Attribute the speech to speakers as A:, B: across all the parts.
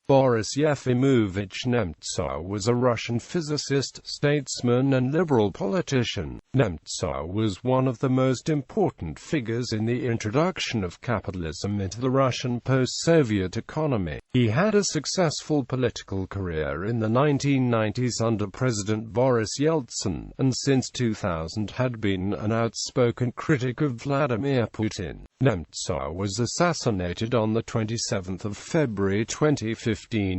A: Boris Yefimovich Nemtsov was a Russian physicist, statesman and liberal politician. Nemtsov was one of the most important figures in the introduction of capitalism into the Russian post-Soviet economy. He had a successful political career in the 1990s under President Boris Yeltsin, and since 2000 had been an outspoken critic of Vladimir Putin. Nemtsov was assassinated on the 27th of February 2015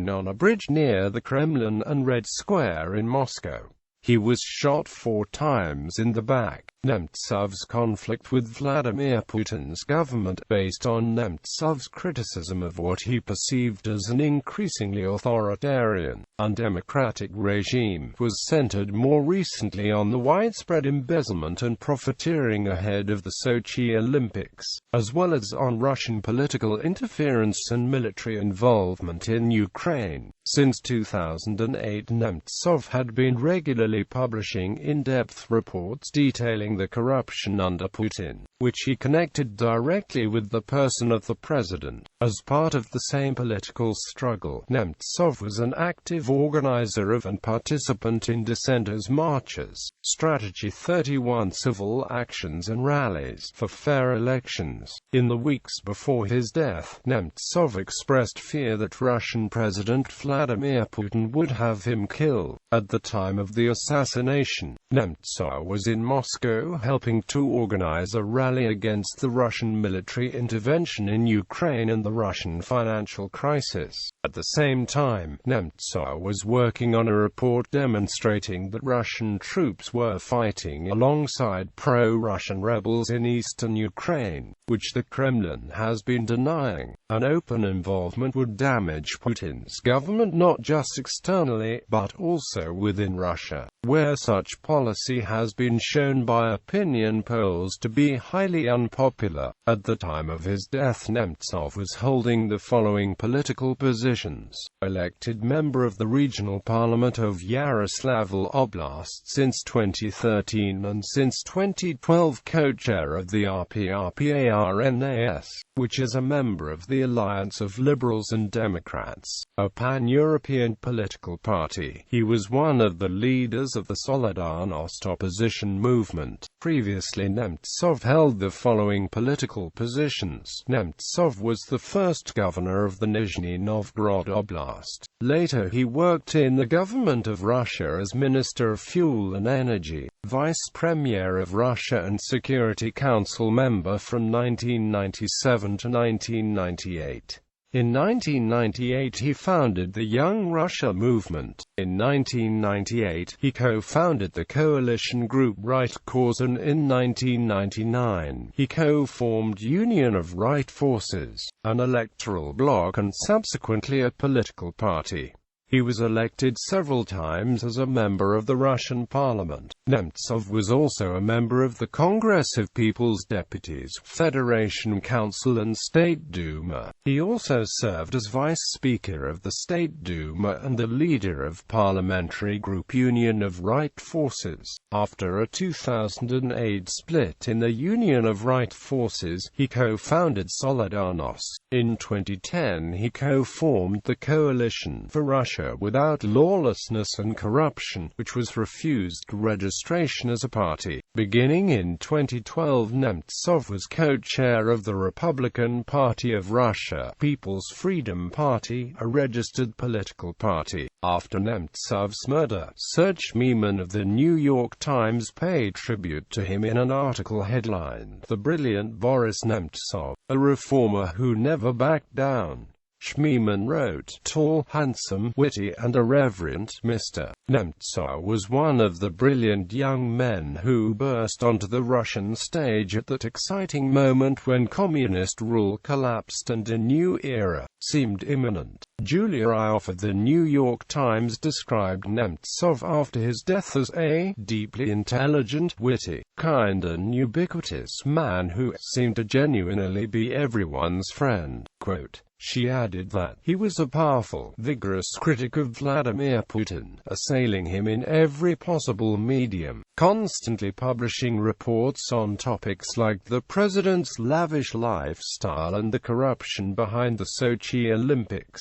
A: on a bridge near the Kremlin and Red Square in Moscow. He was shot 4 times in the back. Nemtsov's conflict with Vladimir Putin's government, based on Nemtsov's criticism of what he perceived as an increasingly authoritarian, undemocratic regime, was centered more recently on the widespread embezzlement and profiteering ahead of the Sochi Olympics, as well as on Russian political interference and military involvement in Ukraine. Since 2008, Nemtsov had been regularly publishing in-depth reports detailing the corruption under Putin, which he connected directly with the person of the president. As part of the same political struggle, Nemtsov was an active organizer of and participant in dissenters' marches, Strategy 31 civil actions and rallies for fair elections. In the weeks before his death, Nemtsov expressed fear that Russian President Vladimir Putin would have him killed. At the time of the assassination, Nemtsov was in Moscow helping to organize a rally against the Russian military intervention in Ukraine and the Russian financial crisis. At the same time, Nemtsov was working on a report demonstrating that Russian troops were fighting alongside pro-Russian rebels in eastern Ukraine, which the Kremlin has been denying. An open involvement would damage Putin's government not just externally, but also within Russia, where such policy has been shown by opinion polls to be highly unpopular. At the time of his death, Nemtsov was holding the following political positions: elected member of the regional parliament of Yaroslavl Oblast since 2013 and since 2012 co-chair of the RPRPARNAS, which is a member of the Alliance of Liberals and Democrats, a pan-European political party. He was one of the leaders of the Solidarnost opposition movement. Previously, Nemtsov held the following political positions. Nemtsov was the first governor of the Nizhny Novgorod Oblast. Later he worked in the government of Russia as Minister of Fuel and Energy, Vice Premier of Russia and Security Council member from 1997 to 1998. In 1998 he founded the Young Russia movement. In 1998 he co-founded the coalition group Right Cause, and in 1999 he co-formed Union of Right Forces, an electoral bloc and subsequently a political party. He was elected several times as a member of the Russian parliament. Nemtsov was also a member of the Congress of People's Deputies, Federation Council and State Duma. He also served as Vice Speaker of the State Duma and the leader of parliamentary group Union of Right Forces. After a 2008 split in the Union of Right Forces, he co-founded Solidarnost. In 2010 he co-formed the Coalition for Russia Without Lawlessness and Corruption, which was refused registration as a party. Beginning in 2012, Nemtsov was co-chair of the Republican Party of Russia, People's Freedom Party, a registered political party. After Nemtsov's murder, Serge Schmemann of the New York Times paid tribute to him in an article headlined, "The Brilliant Boris Nemtsov, a reformer who never backed down." Schmemann wrote, "Tall, handsome, witty and irreverent, Mr. Nemtsov was one of the brilliant young men who burst onto the Russian stage at that exciting moment when communist rule collapsed and a new era seemed imminent." Julia Ioff of the New York Times described Nemtsov after his death as a deeply intelligent, witty, kind and ubiquitous man who seemed to genuinely be everyone's friend. Quote, she added that he was a powerful, vigorous critic of Vladimir Putin, assailing him in every possible medium, constantly publishing reports on topics like the president's lavish lifestyle and the corruption behind the Sochi Olympics.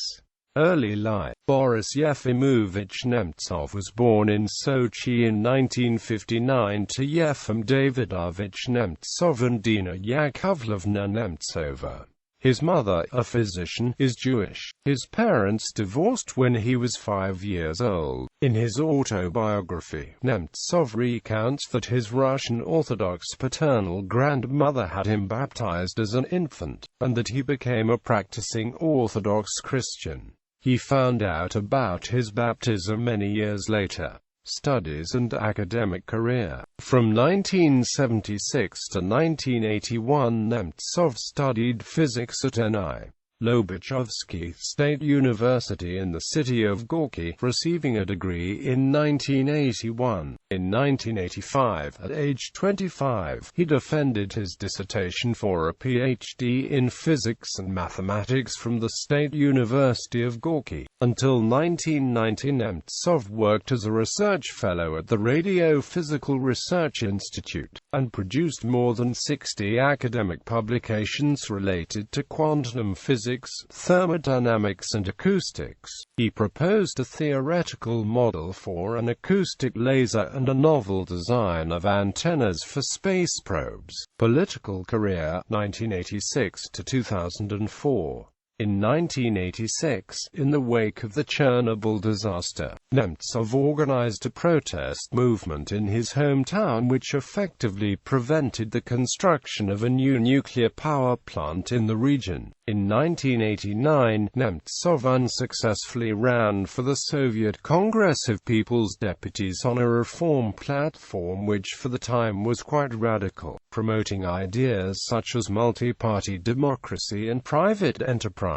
A: Early life. Boris Yefimovich Nemtsov was born in Sochi in 1959 to Yefim Davidovich Nemtsov and Dina Yakovlevna Nemtsova. His mother, a physician, is Jewish. His parents divorced when he was 5 years old. In his autobiography, Nemtsov recounts that his Russian Orthodox paternal grandmother had him baptized as an infant, and that he became a practicing Orthodox Christian. He found out about his baptism many years later. Studies and academic career. From 1976 to 1981, Nemtsov studied physics at N.I. Lobachevsky State University in the city of Gorky, receiving a degree in 1981. In 1985, at age 25, he defended his dissertation for a PhD in physics and mathematics from the State University of Gorky. Until 1990, Nemtsov worked as a research fellow at the Radiophysical Research Institute, and produced more than 60 academic publications related to quantum physics, thermodynamics and acoustics. He proposed a theoretical model for an acoustic laser and a novel design of antennas for space probes. Political career, 1986 to 2004. In 1986, in the wake of the Chernobyl disaster, Nemtsov organized a protest movement in his hometown which effectively prevented the construction of a new nuclear power plant in the region. In 1989, Nemtsov unsuccessfully ran for the Soviet Congress of People's Deputies on a reform platform which for the time was quite radical, promoting ideas such as multi-party democracy and private enterprise.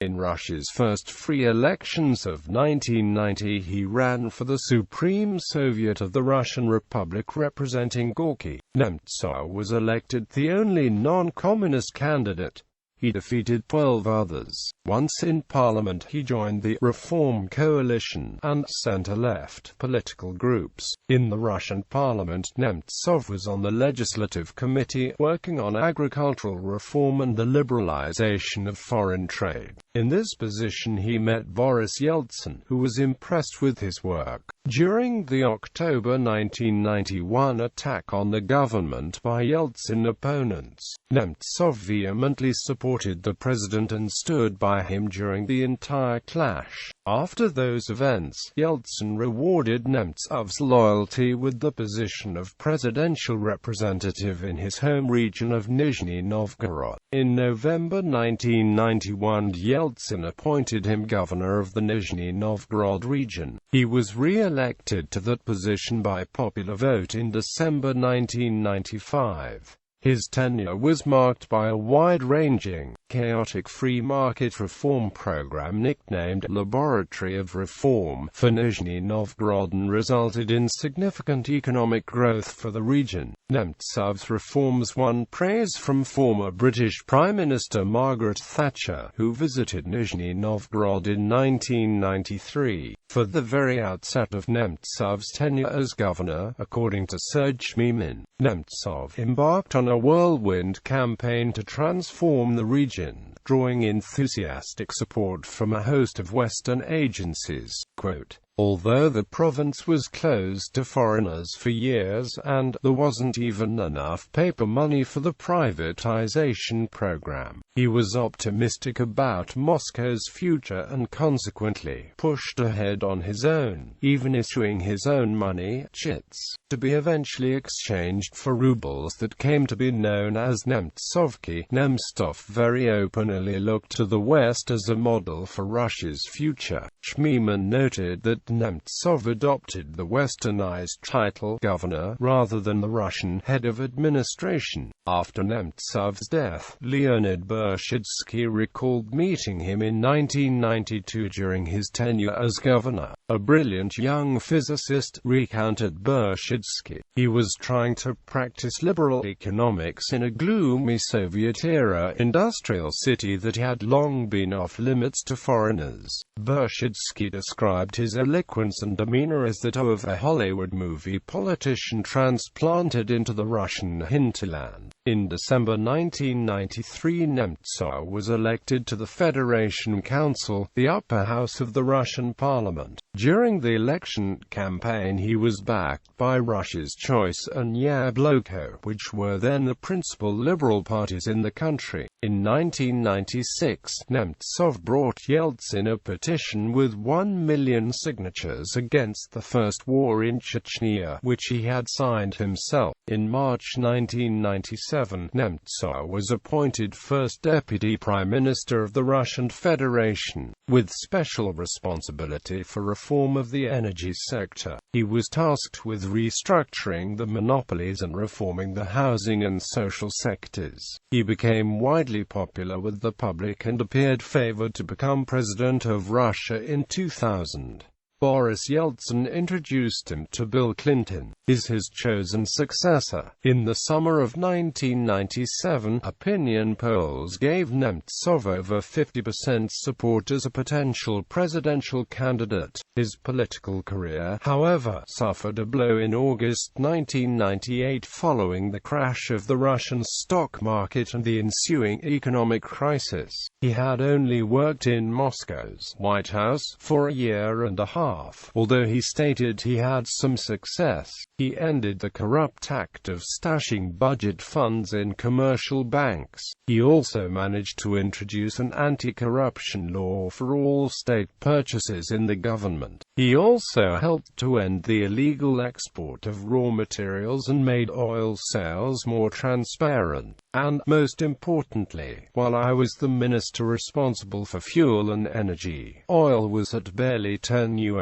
A: In Russia's first free elections of 1990, he ran for the Supreme Soviet of the Russian Republic representing Gorky. Nemtsov was elected the only non-communist candidate. He defeated 12 others. Once in parliament, he joined the Reform Coalition and center-left political groups. In the Russian parliament, Nemtsov was on the legislative committee working on agricultural reform and the liberalization of foreign trade. In this position he met Boris Yeltsin, who was impressed with his work. During the October 1991 attack on the government by Yeltsin opponents, Nemtsov vehemently supported the president and stood by him during the entire clash. After those events, Yeltsin rewarded Nemtsov's loyalty with the position of presidential representative in his home region of Nizhny Novgorod. In November 1991, Yeltsin appointed him governor of the Nizhny Novgorod region. He was re-elected to that position by popular vote in December 1995. His tenure was marked by a wide-ranging, chaotic free market reform program nicknamed Laboratory of Reform for Nizhny Novgorod and resulted in significant economic growth for the region. Nemtsov's reforms won praise from former British Prime Minister Margaret Thatcher, who visited Nizhny Novgorod in 1993. For the very outset of Nemtsov's tenure as governor, according to Serge Mimin, Nemtsov embarked on a whirlwind campaign to transform the region, drawing enthusiastic support from a host of Western agencies. Quote, "Although the province was closed to foreigners for years and there wasn't even enough paper money for the privatization program, he was optimistic about Moscow's future and consequently pushed ahead on his own, even issuing his own money, chits, to be eventually exchanged for rubles that came to be known as Nemtsovki." Nemtsov very openly looked to the West as a model for Russia's future. Schmemann noted that Nemtsov adopted the westernized title governor rather than the Russian head of administration. After Nemtsov's death, Leonid Bershidsky recalled meeting him in 1992 during his tenure as governor. A brilliant young physicist, recounted Bershidsky, he was trying to practice liberal economics in a gloomy Soviet-era industrial city that had long been off limits to foreigners. Bershidsky described his eloquence and demeanor as that of a Hollywood movie politician transplanted into the Russian hinterland. In December 1993, Nemtsov was elected to the Federation Council, the upper house of the Russian parliament. During the election campaign he was backed by Russia's Choice and Yabloko, which were then the principal liberal parties in the country. In 1996, Nemtsov brought Yeltsin a petition with 1 million signatures against the First War in Chechnya, which he had signed himself. In March 1997, Nemtsov was appointed first Deputy Prime Minister of the Russian Federation, with special responsibility for reform of the energy sector. He was tasked with restructuring the monopolies and reforming the housing and social sectors. He became widely popular with the public and appeared favored to become President of Russia in 2000. Boris Yeltsin introduced him to Bill Clinton, his chosen successor. In the summer of 1997, opinion polls gave Nemtsov over 50% support as a potential presidential candidate. His political career, however, suffered a blow in August 1998 following the crash of the Russian stock market and the ensuing economic crisis. He had only worked in Moscow's White House for a year and a half. Although he stated he had some success, he ended the corrupt act of stashing budget funds in commercial banks. He also managed to introduce an anti-corruption law for all state purchases in the government. He also helped to end the illegal export of raw materials and made oil sales more transparent. And, most importantly, while I was the minister responsible for fuel and energy, oil was at barely $10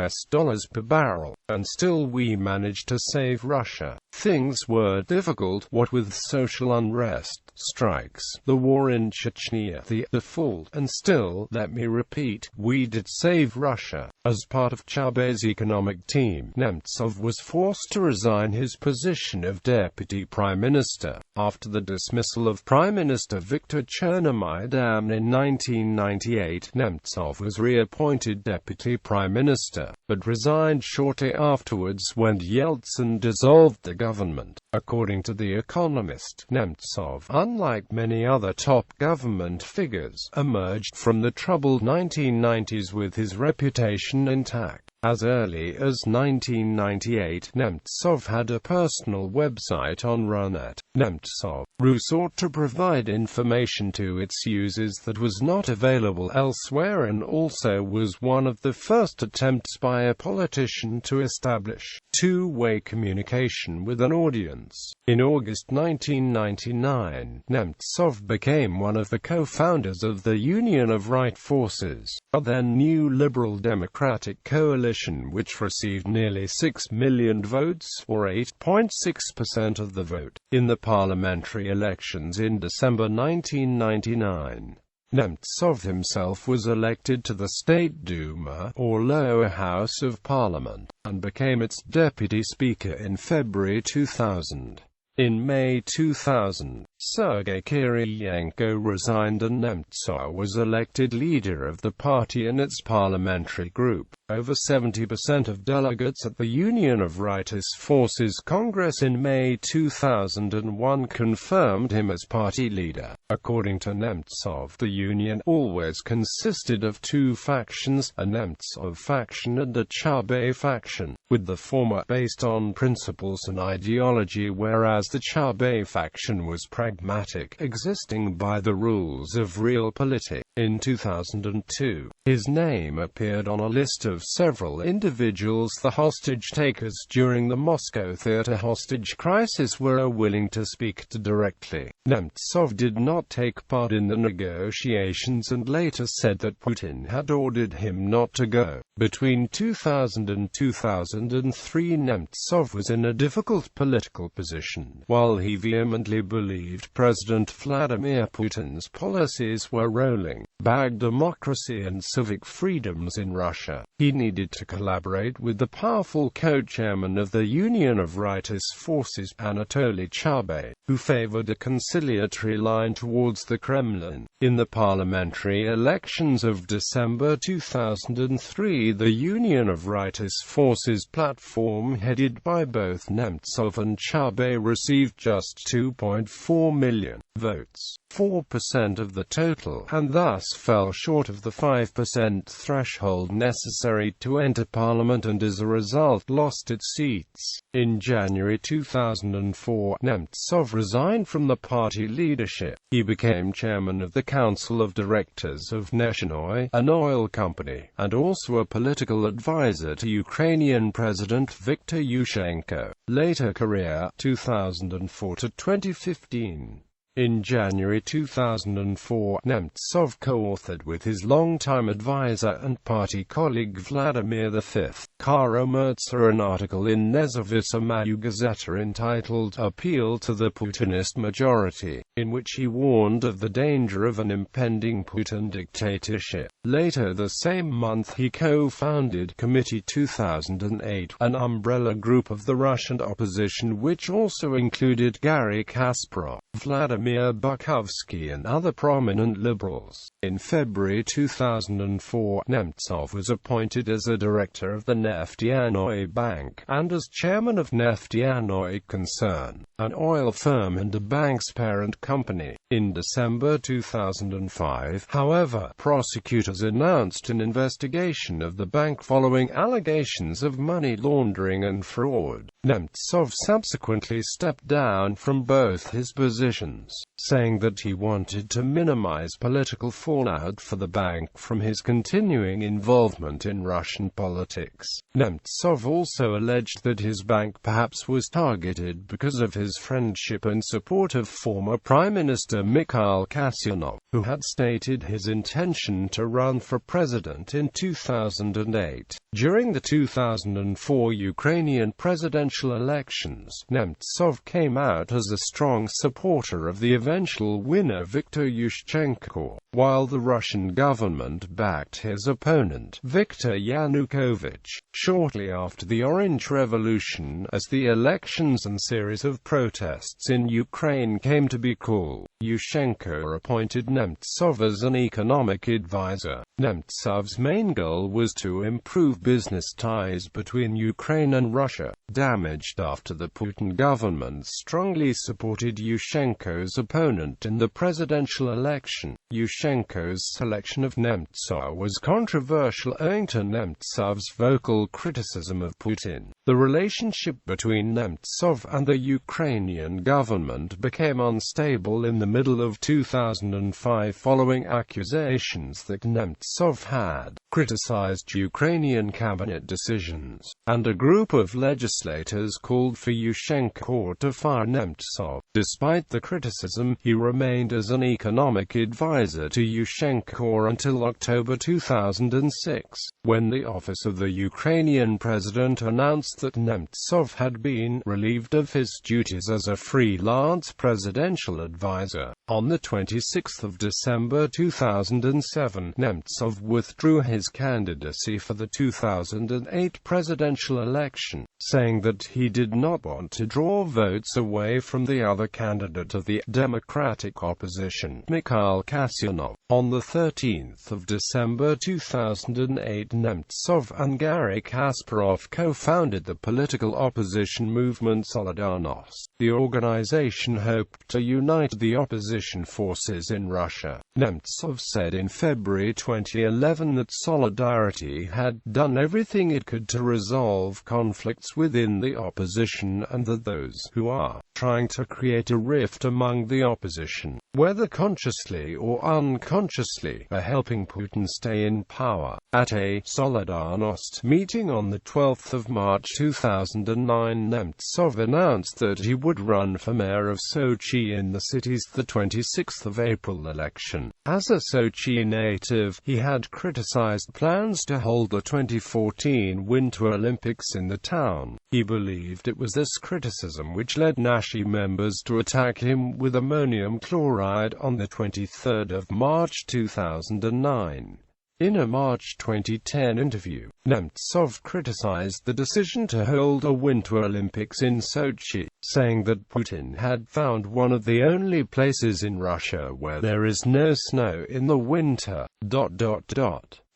A: per barrel, and still we managed to save Russia. Things were difficult, what with social unrest, strikes, the war in Chechnya, the default, and still, let me repeat, we did save Russia. As part of Chabay's economic team, Nemtsov was forced to resign his position of Deputy Prime Minister. After the dismissal of Prime Minister Viktor Chernomyrdin in 1998, Nemtsov was reappointed Deputy Prime Minister, but resigned shortly afterwards when Yeltsin dissolved the government. According to The Economist, Nemtsov, unlike many other top government figures, emerged from the troubled 1990s with his reputation intact. As early as 1998, Nemtsov had a personal website on Runet, Nemtsov, who sought to provide information to its users that was not available elsewhere, and also was one of the first attempts by a politician to establish two-way communication with an audience. In August 1999, Nemtsov became one of the co-founders of the Union of Right Forces, a then new Liberal Democratic coalition which received nearly 6 million votes, or 8.6% of the vote, in the parliamentary elections in December 1999. Nemtsov himself was elected to the State Duma, or lower house of parliament, and became its deputy speaker in February 2000. In May 2000, Sergei Kiriyenko resigned and Nemtsov was elected leader of the party and its parliamentary group. Over 70% of delegates at the Union of Right Forces Congress in May 2001 confirmed him as party leader. According to Nemtsov, the union always consisted of two factions, a Nemtsov faction and a Chabay faction, with the former based on principles and ideology, whereas the Chabay faction was pragmatic, existing by the rules of realpolitik. In 2002, his name appeared on a list of several individuals the hostage-takers during the Moscow theater hostage crisis were willing to speak to directly. Nemtsov did not take part in the negotiations and later said that Putin had ordered him not to go. Between 2000 and 2003, Nemtsov was in a difficult political position. While he vehemently believed President Vladimir Putin's policies were rolling back democracy and civic freedoms in Russia, he needed to collaborate with the powerful co-chairman of the Union of Right Forces, Anatoly Chabay, who favored a conciliatory line towards the Kremlin. In the parliamentary elections of December 2003, the Union of Right Forces platform headed by both Nemtsov and Chabay received just 2.4 4 million votes, 4% of the total, and thus fell short of the 5% threshold necessary to enter parliament and as a result lost its seats. In January 2004, Nemtsov resigned from the party leadership. He became chairman of the Council of Directors of Neshnoy, an oil company, and also a political advisor to Ukrainian President Viktor Yushchenko. Later career, 2004 to 2015. In January 2004, Nemtsov co-authored with his longtime advisor and party colleague Vladimir V. Kara-Murza an article in Nezavisamayu Gazeta entitled "Appeal to the Putinist Majority," in which he warned of the danger of an impending Putin dictatorship. Later the same month he co-founded Committee 2008, an umbrella group of the Russian opposition which also included Garry Kasparov, Vladimir Bukovsky and other prominent liberals. In February 2004, Nemtsov was appointed as a director of the Neftyanoy Bank, and as chairman of Neftyanoy Concern, an oil firm and a bank's parent company. In December 2005, however, prosecutors announced an investigation of the bank following allegations of money laundering and fraud. Nemtsov subsequently stepped down from both his positions, saying that he wanted to minimize political fallout for the bank from his continuing involvement in Russian politics. Nemtsov also alleged that his bank perhaps was targeted because of his friendship and support of former Prime Minister Mikhail Kasyanov, who had stated his intention to run for president in 2008. During the 2004 Ukrainian presidential elections, Nemtsov came out as a strong supporter of the eventual winner Viktor Yushchenko, while the Russian government backed his opponent, Viktor Yanukovych. Shortly after the Orange Revolution, as the elections and series of protests in Ukraine came to be called, Yushchenko appointed Nemtsov as an economic advisor. Nemtsov's main goal was to improve business ties between Ukraine and Russia, damaged after the Putin government strongly supported Yushchenko's opponent in the presidential election. Yushchenko's selection of Nemtsov was controversial owing to Nemtsov's vocal criticism of Putin. The relationship between Nemtsov and the Ukrainian government became unstable in the middle of 2005 following accusations that Nemtsov had criticized Ukrainian cabinet decisions, and a group of legislators called for Yushchenko to fire Nemtsov. Despite the criticism, he remained as an economic advisor to Yushchenko until October 2006, when the office of the Ukrainian president announced that Nemtsov had been relieved of his duties as a freelance presidential advisor. On the 26th of December 2007, Nemtsov withdrew his candidacy for the 2008 presidential election, saying that he did not want to draw votes away from the other candidate of the Democratic opposition, Mikhail Kasyanov. On the 13th of December 2008, Nemtsov and Garry Kasparov co-founded the political opposition movement Solidarnosc. The organization hoped to unite the opposition forces in Russia. Nemtsov said in February 2011 that Solidarity had done everything it could to resolve conflicts within the opposition and that those who are trying to create a rift among the opposition, whether consciously or unconsciously, are helping Putin stay in power. At a Solidarnosc meeting on the 12th of March 2009, Nemtsov announced that he would run for mayor of Sochi in the city's 26th of April election. As a Sochi native, he had criticized plans to hold the 2014 Winter Olympics in the town. He believed it was this criticism which led Nashi members to attack him with ammonium chloride on the 23rd of March 2009. In a March 2010 interview, Nemtsov criticized the decision to hold a Winter Olympics in Sochi, saying that Putin had found one of the only places in Russia where there is no snow in the winter.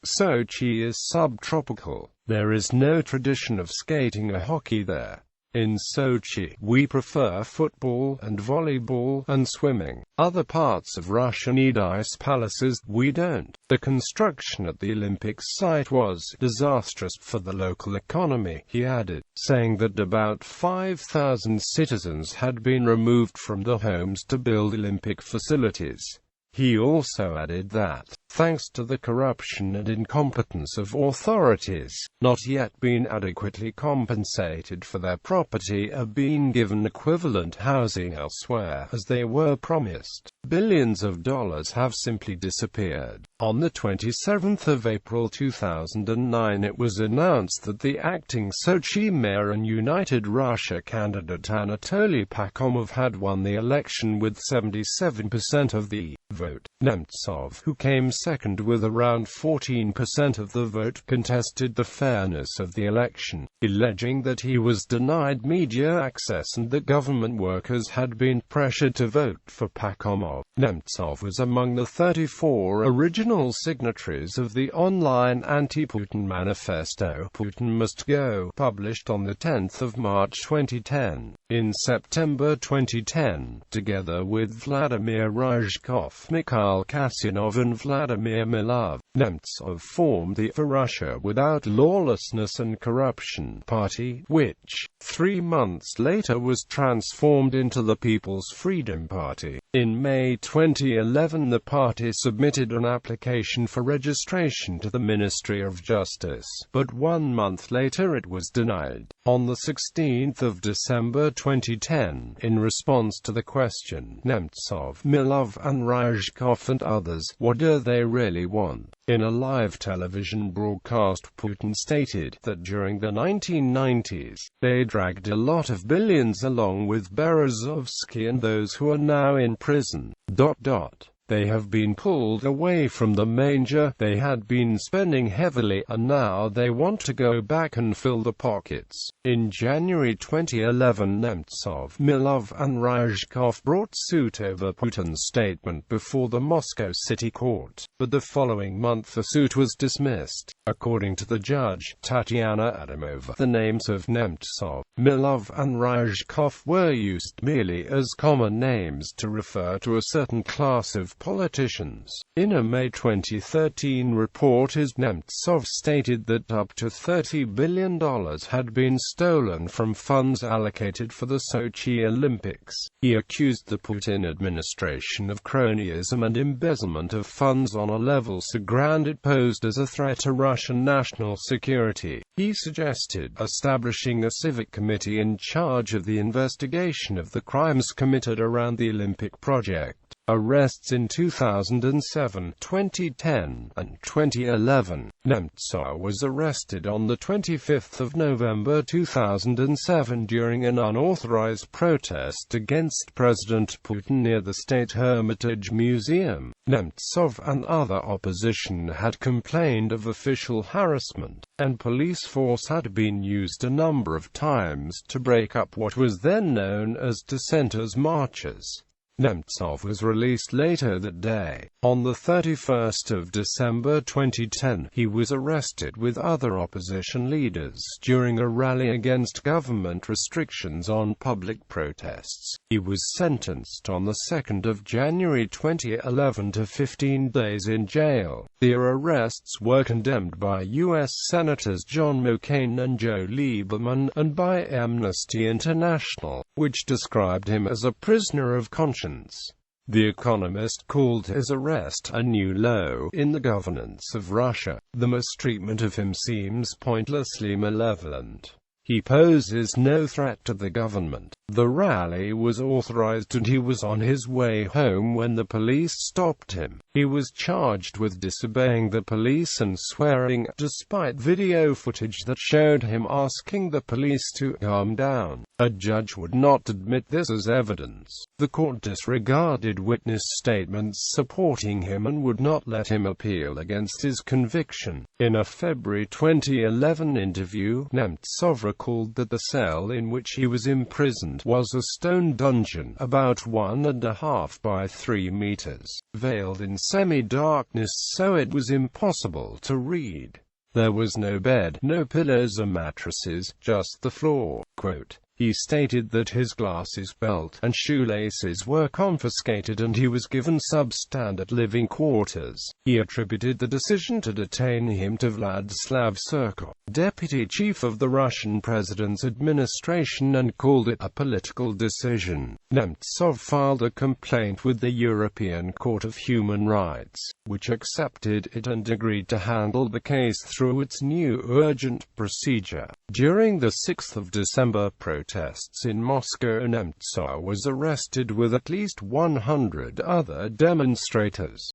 A: Sochi is subtropical. There is no tradition of skating or hockey there. "In Sochi, we prefer football and volleyball and swimming. Other parts of Russia need ice palaces, we don't." The construction at the Olympics site was disastrous for the local economy, he added, saying that about 5,000 citizens had been removed from their homes to build Olympic facilities. He also added that, thanks to the corruption and incompetence of authorities, not yet been adequately compensated for their property or been given equivalent housing elsewhere as they were promised. Billions of dollars have simply disappeared. On the 27th of April 2009 it was announced that the acting Sochi mayor and United Russia candidate Anatoly Pakhomov had won the election with 77% of the vote. Nemtsov, who came second with around 14% of the vote, contested the fairness of the election, alleging that he was denied media access and that government workers had been pressured to vote for Pakhomov. Nemtsov was among the 34 original signatories of the online anti-Putin manifesto, Putin Must Go, published on the 10th of March 2010. In September 2010, together with Vladimir Ryzhkov, Mikhail Kasyanov and Vladimir Milov, Nemtsov formed the For Russia Without Lawlessness and Corruption Party, which, 3 months later was transformed into the People's Freedom Party. In May 2011 the party submitted an application for registration to the Ministry of Justice, but 1 month later it was denied. On the 16th of December 2010, in response to the question, Nemtsov, Milov and Ryzhkov and others, what do they really want? In a live television broadcast, Putin stated that during the 1990s, they dragged a lot of billions along with Berezovsky and those who are now in prison. They have been pulled away from the manger they had been spending heavily, and now they want to go back and fill the pockets. In January 2011, Nemtsov, Milov and Ryzhkov brought suit over Putin's statement before the Moscow City Court, but the following month the suit was dismissed. According to the judge, Tatiana Adamova, the names of Nemtsov, Milov and Ryzhkov were used merely as common names to refer to a certain class of politicians. In a May 2013 report, Nemtsov stated that up to $30 billion had been stolen from funds allocated for the Sochi Olympics. He accused the Putin administration of cronyism and embezzlement of funds on a level so grand it posed as a threat to Russian national security. He suggested establishing a civic committee in charge of the investigation of the crimes committed around the Olympic project. Arrests in 2007, 2010, and 2011. Nemtsov was arrested on the 25th of November 2007 during an unauthorized protest against President Putin near the State Hermitage Museum. Nemtsov and other opposition had complained of official harassment, and police force had been used a number of times to break up what was then known as dissenters' marches. Nemtsov was released later that day. On the 31st of December 2010, he was arrested with other opposition leaders during a rally against government restrictions on public protests. He was sentenced on the 2nd of January 2011 to 15 days in jail. Their arrests were condemned by U.S. Senators John McCain and Joe Lieberman, and by Amnesty International, which described him as a prisoner of conscience. The Economist called his arrest a new low in the governance of Russia. The mistreatment of him seems pointlessly malevolent. He poses no threat to the government. The rally was authorized and he was on his way home when the police stopped him. He was charged with disobeying the police and swearing, despite video footage that showed him asking the police to calm down. A judge would not admit this as evidence. The court disregarded witness statements supporting him and would not let him appeal against his conviction. In a February 2011 interview, Nemtsov recalled that the cell in which he was imprisoned was a stone dungeon, about 1.5 by 3 meters, veiled in semi-darkness so it was impossible to read. There was no bed, no pillows or mattresses, just the floor. Quote, He stated that his glasses, belt, and shoelaces were confiscated and he was given substandard living quarters. He attributed the decision to detain him to Vladislav Surkov, deputy chief of the Russian president's administration, and called it a political decision. Nemtsov filed a complaint with the European Court of Human Rights, which accepted it and agreed to handle the case through its new urgent procedure. During the 6th of December protests in Moscow, Nemtsov was arrested with at least 100 other demonstrators.